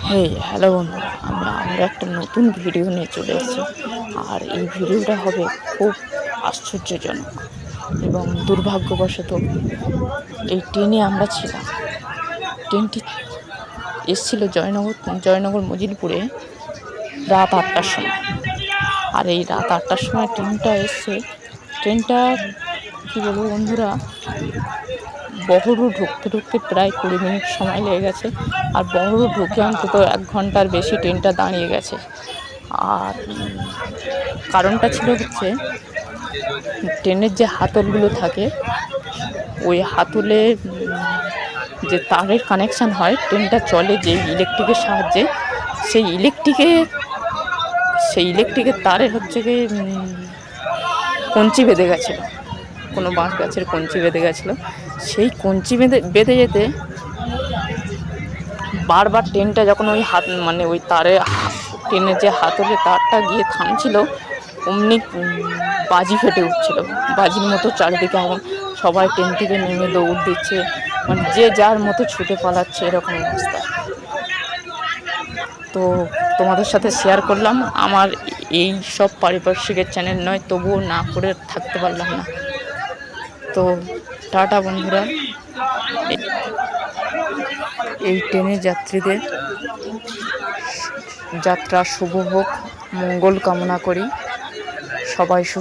Hello বন্ধুরা, আমরা একটা নতুন ভিডিও নিয়ে চলে এসেছি। আর এই ভিডিওটা হবে খুব আশ্চর্যজনক এবং দুর্ভাগ্যবশত এই ট্রেনে আমরা ছিলাম। ট্রেনটি এসেছিল জয়নগর মজিলপুরে রাত 8টার সময়। আর এই রাত 8টার সময় ট্রেনটা এসছে। ট্রেনটা কী বলবো বন্ধুরা, বহরু ঢুকতে প্রায় 20 মিনিট সময় লেগে গেছে। আর বহরু ঢুকে অন্তত 1 ঘন্টার বেশি ট্রেনটা দাঁড়িয়ে গেছে। আর কারণটা ছিল হচ্ছে, ট্রেনের যে হাতলগুলো থাকে, ওই হাতলে যে তারের কানেকশান হয়, ট্রেনটা চলে যে ইলেকট্রিকের সাহায্যে, সেই ইলেকট্রিকের তারে হচ্ছে কি কঞ্চি বেঁধে গেছিলো, কোনো বাঁশ গাছের কঞ্চি বেঁধে গেছিলো। সেই কঞ্চি বেঁধে যেতে বারবার ট্রেনটা যখন ওই ওই তারে ট্রেনের যে হাতলে তারটা গিয়ে থামছিল, অমনি বাজি ফেটে উঠছিল। বাজির মতো চারিদিকে এখন সবাই ট্রেন থেকে নেমে দৌড় দিচ্ছে, মানে যে যার মতো ছুটে পালাচ্ছে, এরকম অবস্থা। তো তোমাদের সাথে শেয়ার করলাম। আমার এই সব পারিপার্শ্বিকের চ্যানেল নয়, তবুও না করে থাকতে পারলাম না। তো টাটা বন্ধুরা। এই ট্রেনের যাত্রীদের যাত্রা শুভ হোক, মঙ্গল কামনা করি। সবাই সুস্থ।